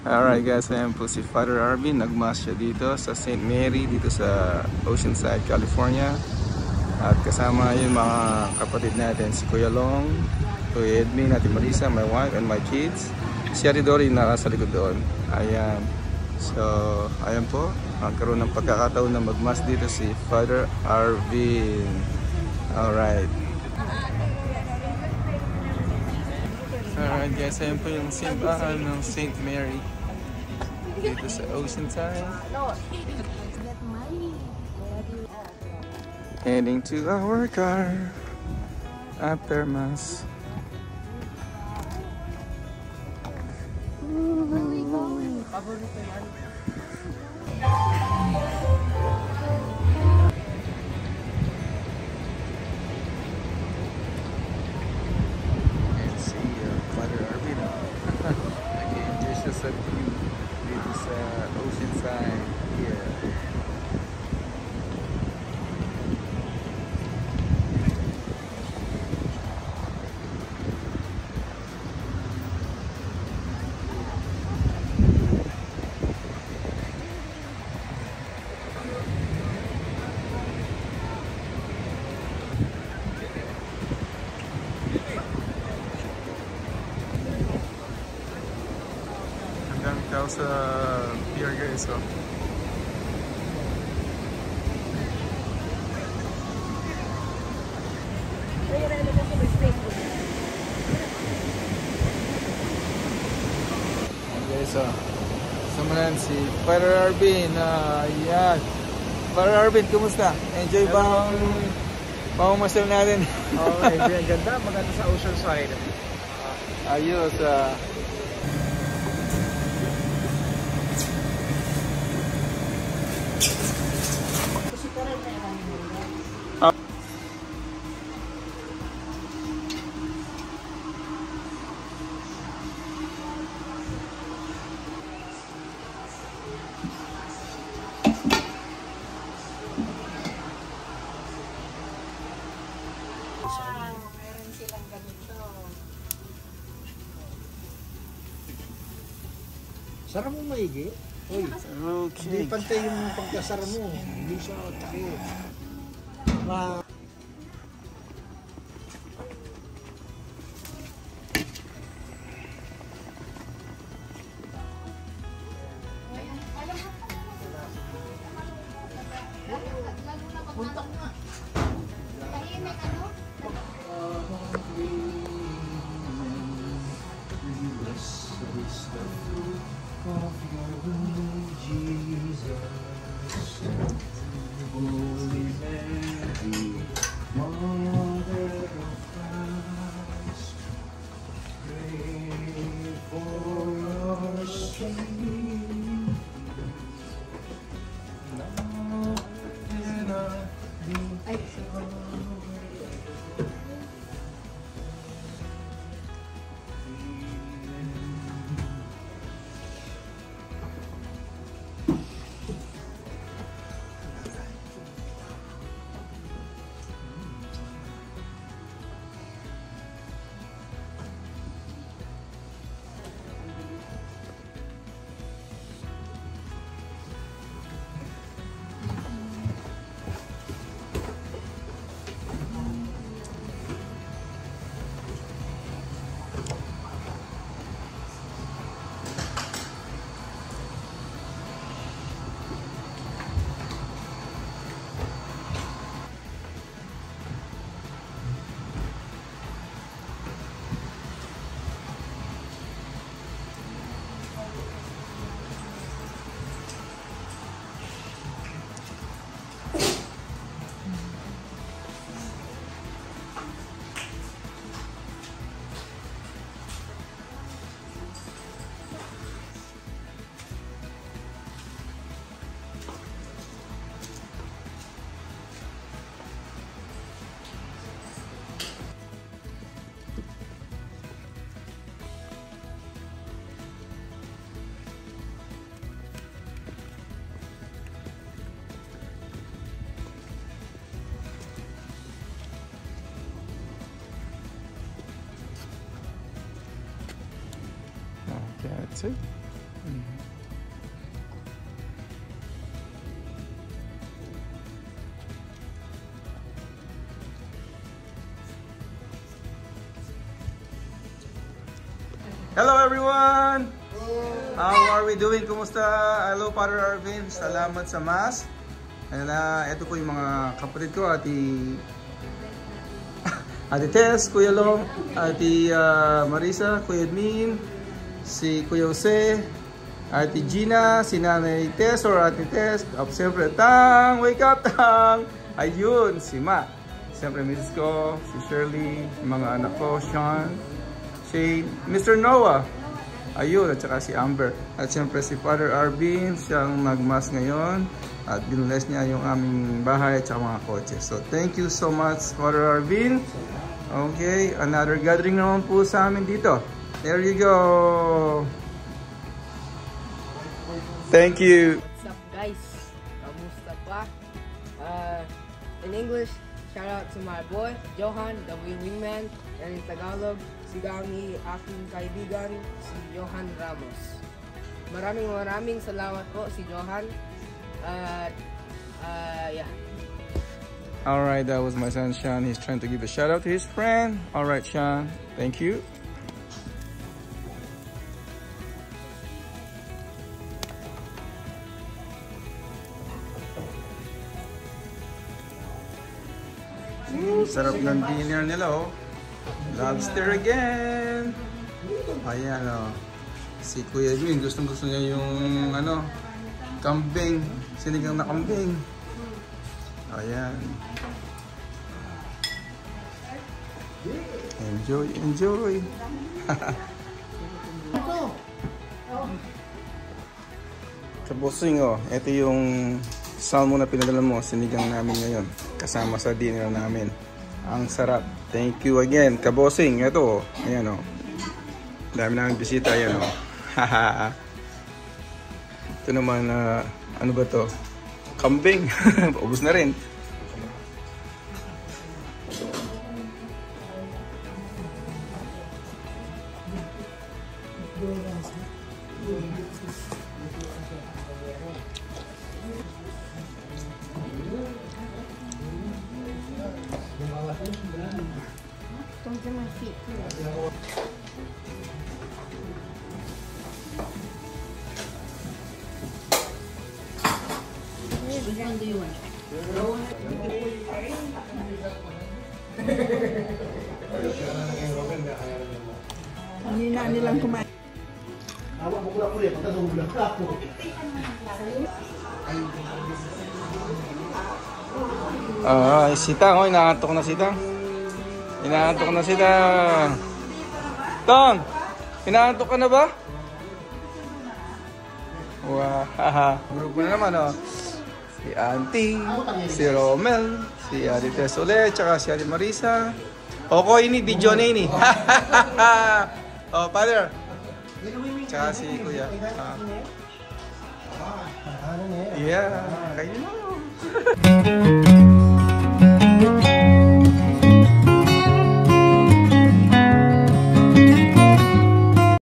Alright guys, ayan po si Father Arvin. Nagmass siya dito sa St. Mary dito sa Oceanside, California. At kasama yung mga kapatid natin, si Kuya Long, Kuya Edming, Ate Marisa, my wife and my kids. Si Ate Dory nasa likod doon. Ayan. So, ayan po. Magkaroon ng pagkakataon na magmass dito si Father Arvin. Alright. Alright guys, ayan po yung simbahan ng St. Mary dito sa Oceanside. Heading to our car after mass. Sa view dito sa Oceanside here. Ikaw sa pier guys, oh. Guys, oh. Samahan si Father Arvin. Ayan. Father Arvin, kumusta? Enjoy ba ang pamamasyal natin? Oo, enjoy. Ang ganda. Maganda sa Oceanside. Ayos, meron silang ganito. Sara mo maigi. Uy, okay. hindi pantay yung pagkasara mo. Hindi siya okay. Puntak na. Tahimik ano? Holy Mary, Mother of Christ, pray for us sinners, now and at the hour. That's it. Hello everyone! How are we doing? Kumusta? Hello Father Arvin, salamat sa Mass. Ito po yung mga kapatid ko, Ate Tess, Kuya Long, Ate Marisa, Kuya Edmin, si Kuya Jose, Ate Gina, si Nanay Tess or Ate Tess, siyempre Tang, wake up Tang! Ayun, si Ma. Siyempre Mrs. ko, si Shirley, mga anak ko, Sean, si Mr. Noah, ayun, at saka si Amber. At siyempre si Father Arvin, siyang nagmas ngayon. At binuless niya yung aming bahay at saka mga kotse. So thank you so much Father Arvin. Okay, another gathering naman po sa amin dito. There you go. Thank you. What's up guys? Kamusta pa? In English, shout out to my boy, Johan, the wingman. And in Tagalog, sigangi aking kaibigan, si Johan Ramos. Maraming salamat po si Johan. Yeah. Alright, that was my son Sean. He's trying to give a shout out to his friend. Alright Sean, thank you. Sarap ng dinner nila oh. Lobster again. Ayan oh. Si Kuya Edwin, gusto niya yung ano, kambing, sinigang na kambing. Ayan. Enjoy, enjoy. Kabosing oh, ito yung salmon na pinadala mo, sinigang namin ngayon. Kasama sa dinner namin. Ang sarap. Thank you again, Kabosing. Ito oh, ayan oh. Dami namin bisita, ayan oh. Ito naman, ano ba to? Kambing. Ubus na rin. Those are my feet. Which one do you want? Hindi na nilang kumain. Si Tang, oh, inaantok na si Tang. Inaantok na si Tang. Tang, inaantok ka na ba? Wow, grupo na naman oh. Si Auntie, si Romel, si Ate Tess ulit, tsaka si Ate Marisa. Oko ini, video na ini. Oh, Father. Tsaka si Kuya. Yeah, kayo mo.